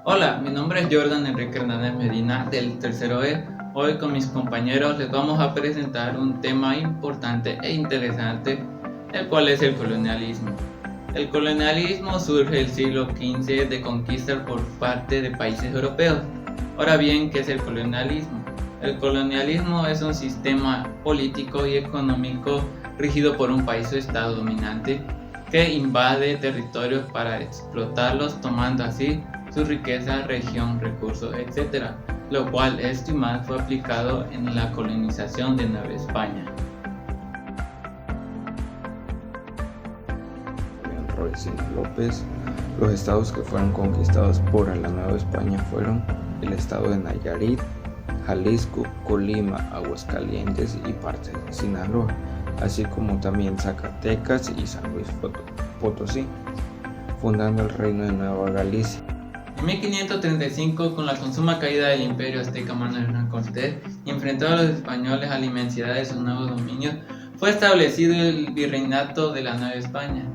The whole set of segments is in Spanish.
Hola, mi nombre es Jordan Enrique Hernández Medina del tercero E. Hoy con mis compañeros les vamos a presentar un tema importante e interesante, el cual es el colonialismo. El colonialismo surge en el siglo XV de conquistas por parte de países europeos. Ahora bien, ¿qué es el colonialismo? El colonialismo es un sistema político y económico rigido por un país o estado dominante que invade territorios para explotarlos, tomando así su riqueza, región, recursos, etc., lo cual esto y más fue aplicado en la colonización de Nueva España. Roycino López. Los estados que fueron conquistados por la Nueva España fueron el estado de Nayarit, Jalisco, Colima, Aguascalientes y parte de Sinaloa, así como también Zacatecas y San Luis Potosí, fundando el reino de Nueva Galicia. En 1535, con la consuma caída del imperio azteca Manuel Hernán Cortés y enfrentado a los españoles a la inmensidad de sus nuevos dominios, fue establecido el virreinato de la Nueva España.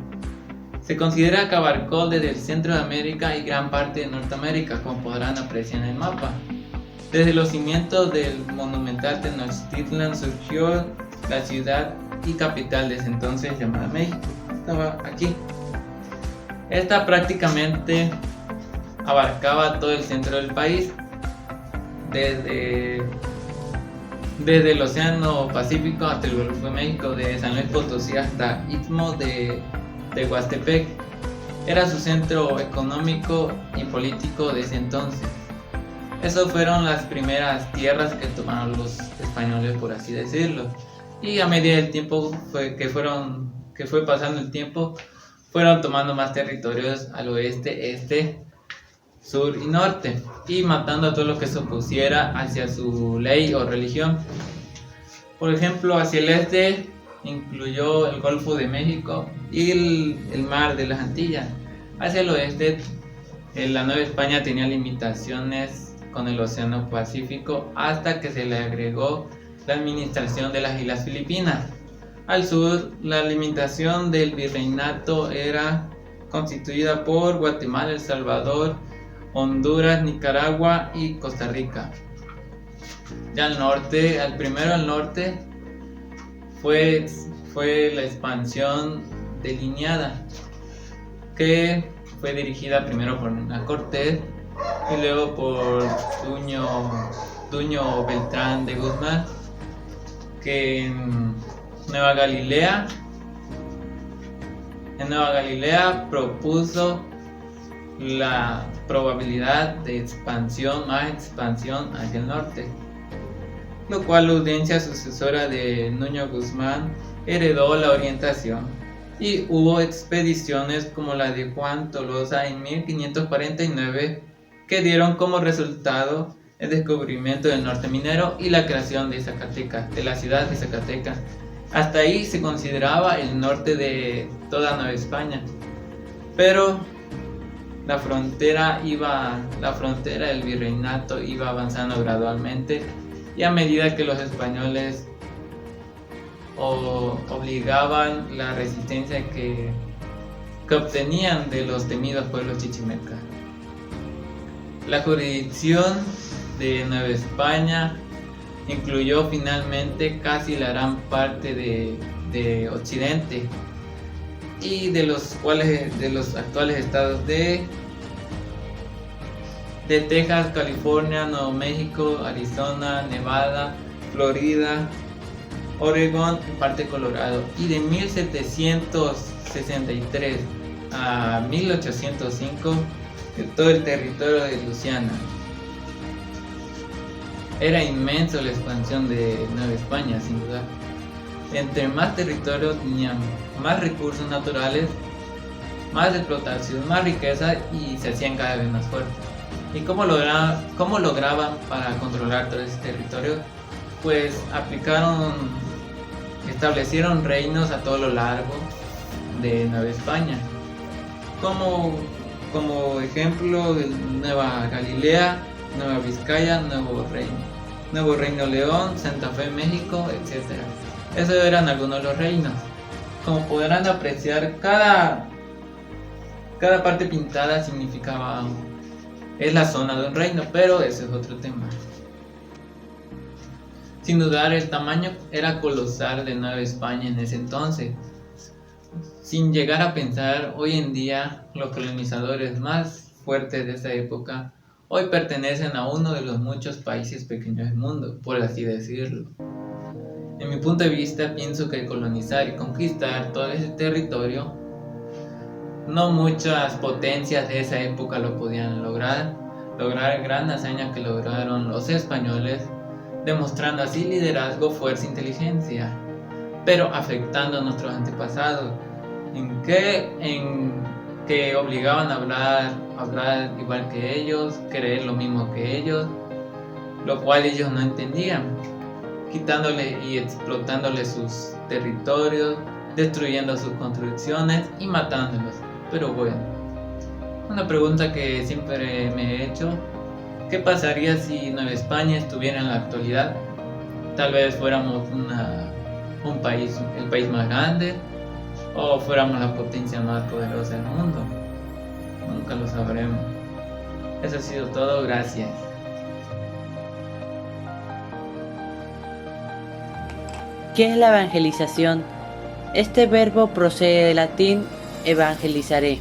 Se considera que abarcó desde el centro de América y gran parte de Norteamérica, como podrán apreciar en el mapa. Desde los cimientos del monumental Tenochtitlan surgió la ciudad y capital de ese entonces llamada México. Estaba aquí. Esta prácticamente abarcaba todo el centro del país, desde el Océano Pacífico hasta el Golfo de México, de San Luis Potosí hasta Istmo de Huastepec. Era su centro económico y político de ese entonces. Esas fueron las primeras tierras que tomaron los españoles, por así decirlo. Y a medida del tiempo que fue pasando el tiempo, fueron tomando más territorios al oeste, este, sur y norte, y matando a todo lo que se opusiera hacia su ley o religión. Por ejemplo, hacia el este incluyó el Golfo de México y el mar de las Antillas. Hacia el oeste, la Nueva España tenía limitaciones con el Océano Pacífico hasta que se le agregó la administración de las Islas Filipinas. Al sur, la limitación del virreinato era constituida por Guatemala, El Salvador, Honduras, Nicaragua y Costa Rica. Ya al norte, al norte fue la expansión delineada, que fue dirigida primero por Hernán Cortés y luego por Duño Beltrán de Guzmán, que en Nueva Galilea propuso la probabilidad de más expansión hacia el norte, lo cual la audiencia sucesora de Nuño Guzmán heredó la orientación, y hubo expediciones como la de Juan Tolosa en 1549 que dieron como resultado el descubrimiento del norte minero y la creación de Zacatecas, de la ciudad de Zacatecas. Hasta ahí se consideraba el norte de toda Nueva España, pero la frontera del virreinato iba avanzando gradualmente, y a medida que los españoles obligaban la resistencia que obtenían de los temidos pueblos chichimecas. La jurisdicción de Nueva España incluyó finalmente casi la gran parte de Occidente, y de los actuales estados de Texas, California, Nuevo México, Arizona, Nevada, Florida, Oregón y parte de Colorado. Y de 1763 a 1805 de todo el territorio de Luisiana. Era inmenso la expansión de Nueva España, sin duda. Entre más territorio tenían más recursos naturales, más explotación, más riqueza, y se hacían cada vez más fuertes. ¿Y cómo lograban para controlar todo ese territorio? Pues establecieron reinos a todo lo largo de Nueva España. Como ejemplo, Nueva Galilea, Nueva Vizcaya, Nuevo Reino León, Santa Fe, México, etc. Esos eran algunos de los reinos. Como podrán apreciar, cada parte pintada significaba es la zona de un reino, pero ese es otro tema. Sin dudar, el tamaño era colosal de Nueva España en ese entonces. Sin llegar a pensar, hoy en día los colonizadores más fuertes de esa época hoy pertenecen a uno de los muchos países pequeños del mundo, por así decirlo. En mi punto de vista, pienso que colonizar y conquistar todo ese territorio, no muchas potencias de esa época lo podían lograr gran hazaña que lograron los españoles, demostrando así liderazgo, fuerza e inteligencia, pero afectando a nuestros antepasados, en que obligaban a hablar igual que ellos, creer lo mismo que ellos, lo cual ellos no entendían, quitándole y explotándole sus territorios, destruyendo sus construcciones y matándolos. Pero bueno, una pregunta que siempre me he hecho: ¿qué pasaría si Nueva España estuviera en la actualidad? Tal vez fuéramos el país más grande, o fuéramos la potencia más poderosa del mundo. Nunca lo sabremos. Eso ha sido todo, gracias. ¿Qué es la evangelización? Este verbo procede del latín evangelizare.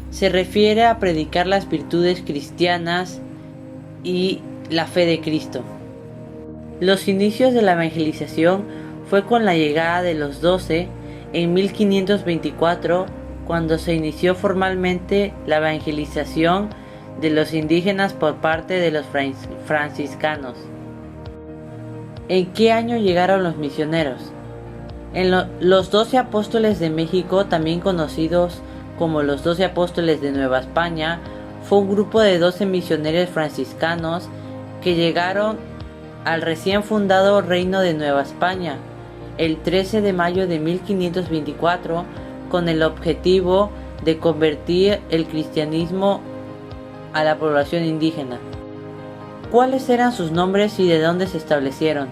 Se refiere a predicar las virtudes cristianas y la fe de Cristo. Los inicios de la evangelización fue con la llegada de los 12 en 1524, cuando se inició formalmente la evangelización de los indígenas por parte de los franciscanos. ¿En qué año llegaron los misioneros? Los 12 apóstoles de México, también conocidos como los 12 apóstoles de Nueva España, fue un grupo de 12 misioneros franciscanos que llegaron al recién fundado Reino de Nueva España el 13 de mayo de 1524 con el objetivo de convertir el cristianismo a la población indígena. ¿Cuáles eran sus nombres y de dónde se establecieron?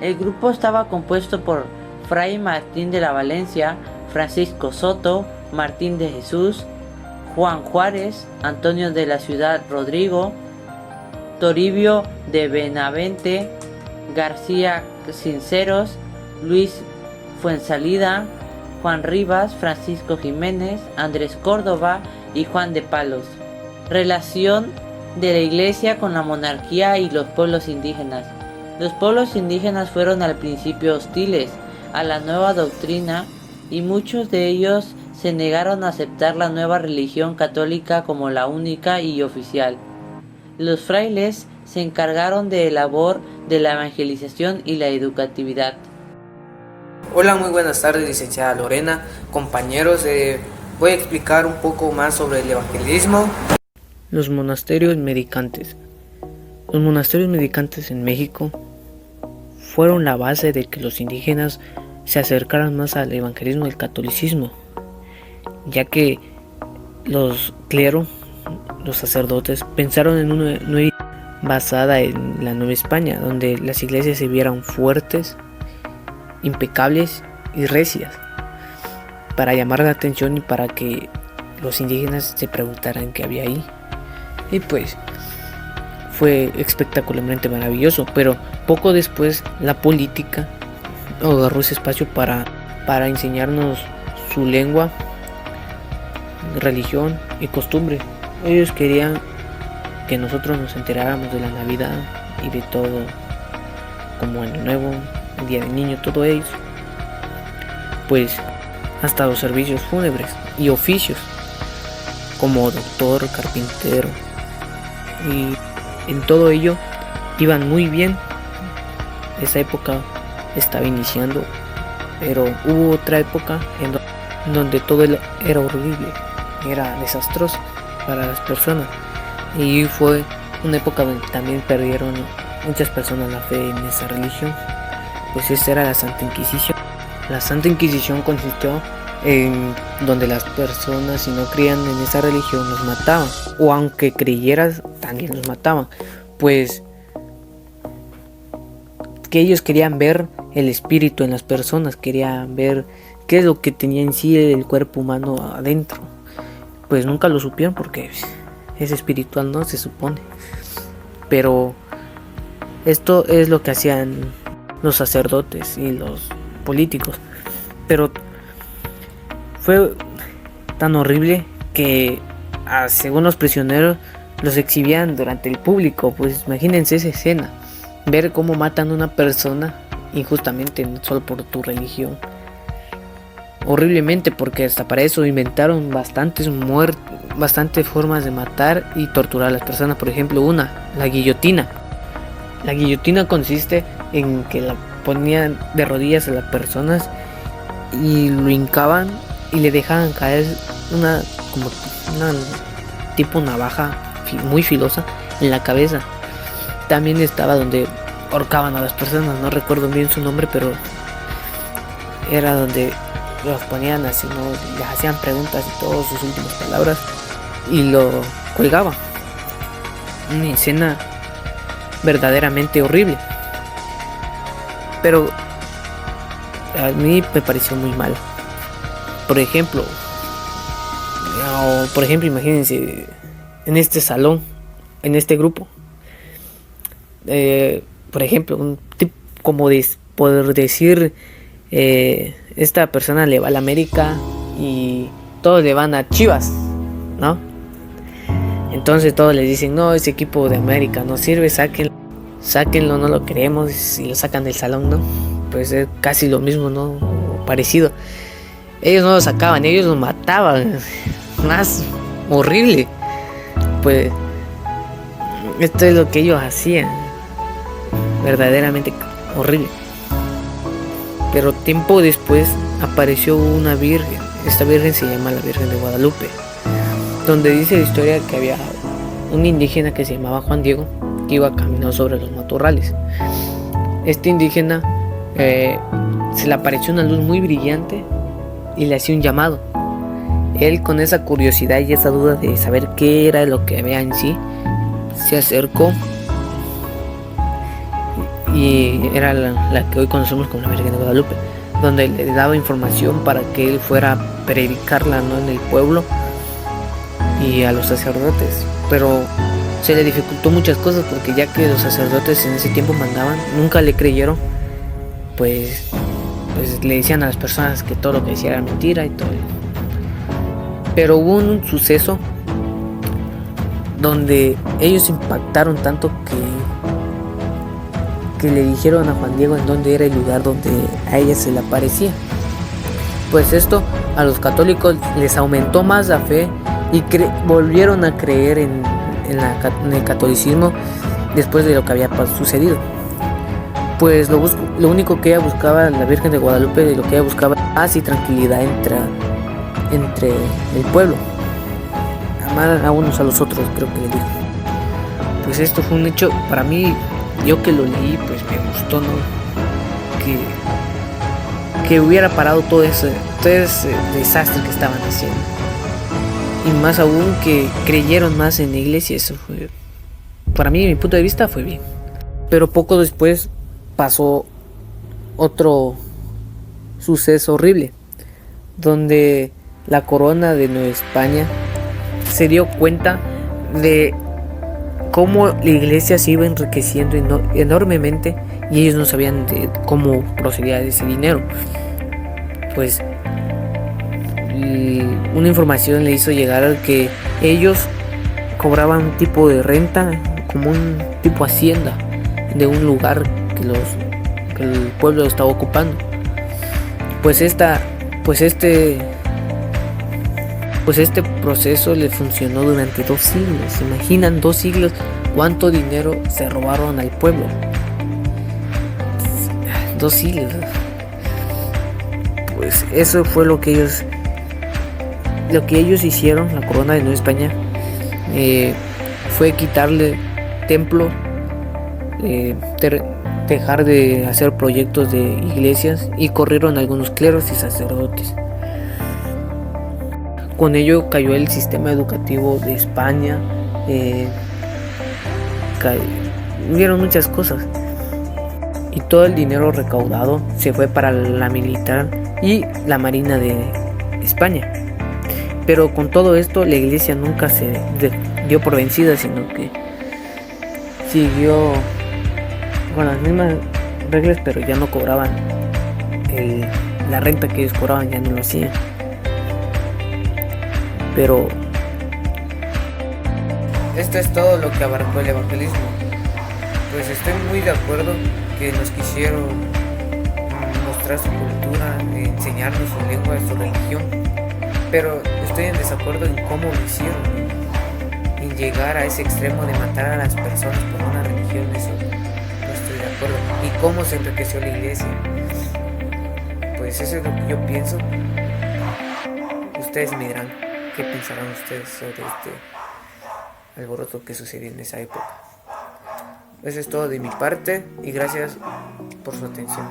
El grupo estaba compuesto por Fray Martín de la Valencia, Francisco Soto, Martín de Jesús, Juan Juárez, Antonio de la Ciudad Rodrigo, Toribio de Benavente, García Sinceros, Luis Fuensalida, Juan Rivas, Francisco Jiménez, Andrés Córdoba y Juan de Palos. Relación de la Iglesia con la monarquía y los pueblos indígenas. Los pueblos indígenas fueron al principio hostiles a la nueva doctrina y muchos de ellos se negaron a aceptar la nueva religión católica como la única y oficial. Los frailes se encargaron de la labor de la evangelización y la educatividad. Hola, muy buenas tardes, licenciada Lorena. Compañeros, voy a explicar un poco más sobre el evangelismo. Los monasterios medicantes. Los monasterios medicantes en México fueron la base de que los indígenas se acercaran más al evangelismo y al catolicismo, ya que los cleros, los sacerdotes, pensaron en una nueva basada en la Nueva España, donde las iglesias se vieran fuertes, impecables y recias, para llamar la atención y para que los indígenas se preguntaran qué había ahí. Y pues fue espectacularmente maravilloso, pero poco después la política agarró ese espacio para enseñarnos su lengua, religión y costumbre. Ellos querían que nosotros nos enteráramos de la Navidad y de todo, como Año Nuevo, el Día del Niño, todo eso, pues hasta los servicios fúnebres y oficios como doctor, carpintero, y en todo ello iban muy bien. Esa época estaba iniciando, pero hubo otra época en donde todo era horrible, era desastroso para las personas, y fue una época donde también perdieron muchas personas la fe en esa religión. Pues esa era la Santa Inquisición. La Santa Inquisición consistió en donde las personas, si no creían en esa religión, los mataban, o aunque creyeras, también los mataban, pues que ellos querían ver el espíritu en las personas, querían ver qué es lo que tenía en sí el cuerpo humano adentro. Pues nunca lo supieron porque es espiritual, no se supone. Pero esto es lo que hacían los sacerdotes y los políticos. Pero fue tan horrible que según los prisioneros los exhibían durante el público. Pues imagínense esa escena, ver cómo matan a una persona injustamente solo por tu religión. Horriblemente, porque hasta para eso inventaron bastantes formas de matar y torturar a las personas. Por ejemplo, la guillotina. La guillotina consiste en que la ponían de rodillas a las personas y lo hincaban y le dejaban caer una tipo navaja muy filosa en la cabeza. También estaba donde ahorcaban a las personas, no recuerdo bien su nombre, pero era donde los ponían así, ¿no? Les hacían preguntas y todas sus últimas palabras y lo colgaban. Una escena verdaderamente horrible, pero a mí me pareció muy mal. Por ejemplo, imagínense en este salón, en este grupo, por ejemplo, un tipo como poder decir, esta persona le va a la América y todos le van a Chivas, ¿no? Entonces todos les dicen, no, ese equipo de América no sirve, sáquenlo, no lo queremos, y lo sacan del salón, ¿no? Pues es casi lo mismo, ¿no? O parecido. Ellos no lo sacaban, ellos lo mataban. Más horrible. Pues esto es lo que ellos hacían. Verdaderamente horrible. Pero tiempo después apareció una virgen. Esta virgen se llama la Virgen de Guadalupe, donde dice la historia que había un indígena que se llamaba Juan Diego, que iba caminando sobre los matorrales. Este indígena se le apareció una luz muy brillante y le hacía un llamado. Él, con esa curiosidad y esa duda de saber qué era lo que había en sí, se acercó, y era la que hoy conocemos como la Virgen de Guadalupe, donde le daba información para que él fuera a predicarla, ¿no?, en el pueblo y a los sacerdotes. Pero se le dificultó muchas cosas, porque ya que los sacerdotes en ese tiempo mandaban, nunca le creyeron. Pues le decían a las personas que todo lo que decía era mentira y todo. Pero hubo un suceso donde ellos impactaron tanto que le dijeron a Juan Diego en dónde era el lugar donde a ella se le aparecía. Pues esto a los católicos les aumentó más la fe y volvieron a creer en el catolicismo después de lo que había sucedido. Pues lo único que ella buscaba, la Virgen de Guadalupe, lo que ella buscaba era paz y tranquilidad entre el pueblo. Amar a unos a los otros, creo que le dijo. Pues esto fue un hecho, para mí, yo que lo leí, pues me gustó, ¿no? Que hubiera parado todo ese desastre que estaban haciendo. Y más aún que creyeron más en la iglesia. Eso fue, para mí, de mi punto de vista, fue bien. Pero poco después pasó otro suceso horrible, donde la corona de Nueva España se dio cuenta de cómo la iglesia se iba enriqueciendo enormemente, y ellos no sabían cómo procedía ese dinero. Pues una información le hizo llegar que ellos cobraban un tipo de renta, como un tipo hacienda, de un lugar que el pueblo estaba ocupando. Pues este proceso le funcionó durante 2 siglos. ¿Se imaginan 2 siglos cuánto dinero se robaron al pueblo? 2 siglos. Pues eso fue lo que ellos hicieron. La corona de Nueva España fue quitarle templo, dejar de hacer proyectos de iglesias, y corrieron algunos cleros y sacerdotes. Con ello cayó el sistema educativo de España, hubieron muchas cosas, y todo el dinero recaudado se fue para la militar y la marina de España. Pero con todo esto la iglesia nunca se dio por vencida, sino que siguió con las mismas reglas, pero ya no cobraban la renta que ellos cobraban, ya no lo hacían. Pero esto es todo lo que abarcó el evangelismo. Pues estoy muy de acuerdo que nos quisieron mostrar su cultura, enseñarnos su lengua, su religión, pero estoy en desacuerdo en cómo lo hicieron, en llegar a ese extremo de matar a las personas por una religión. Eso no estoy de acuerdo. Y cómo se enriqueció la iglesia. Pues eso es lo que yo pienso. Ustedes me dirán qué pensarán ustedes sobre este alboroto que sucedió en esa época. Eso es todo de mi parte y gracias por su atención.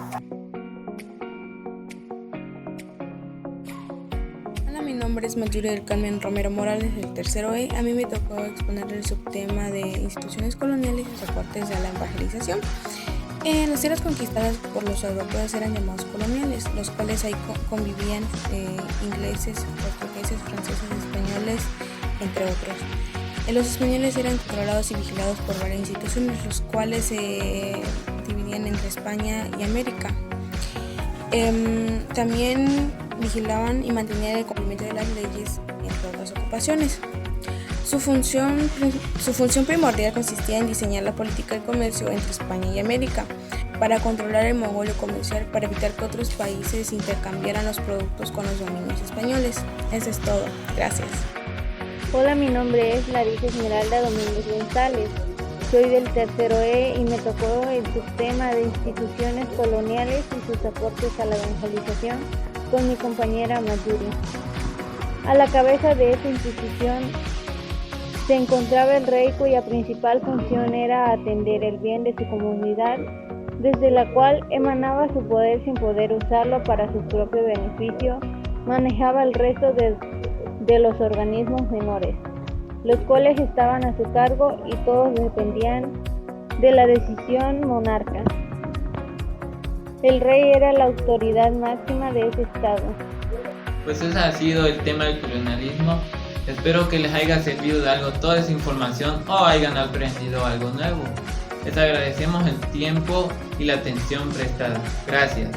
Hola, mi nombre es Mayuri del Carmen Romero Morales del tercero E. A mí me tocó exponer el subtema de instituciones coloniales y sus aportes a la evangelización. Las tierras conquistadas por los europeos eran llamados coloniales, los cuales ahí convivían ingleses, portugueses, franceses, españoles, entre otros. Los españoles eran controlados y vigilados por varias instituciones, los cuales se dividían entre España y América. También vigilaban y mantenían el cumplimiento de las leyes, entre otras ocupaciones. Su función primordial consistía en diseñar la política de comercio entre España y América, para controlar el monopolio comercial, para evitar que otros países intercambiaran los productos con los dominios españoles. Eso es todo. Gracias. Hola, mi nombre es Larissa Esmeralda Domínguez González. Soy del tercero E y me tocó el subtema de instituciones coloniales y sus aportes a la evangelización con mi compañera Mayuri. A la cabeza de esta institución se encontraba el rey, cuya principal función era atender el bien de su comunidad, desde la cual emanaba su poder sin poder usarlo para su propio beneficio. Manejaba el resto de los organismos menores, los cuales estaban a su cargo y todos dependían de la decisión monarca. El rey era la autoridad máxima de ese estado. Pues ese ha sido el tema del colonialismo. Espero que les haya servido de algo toda esa información o hayan aprendido algo nuevo. Les agradecemos el tiempo y la atención prestada. Gracias.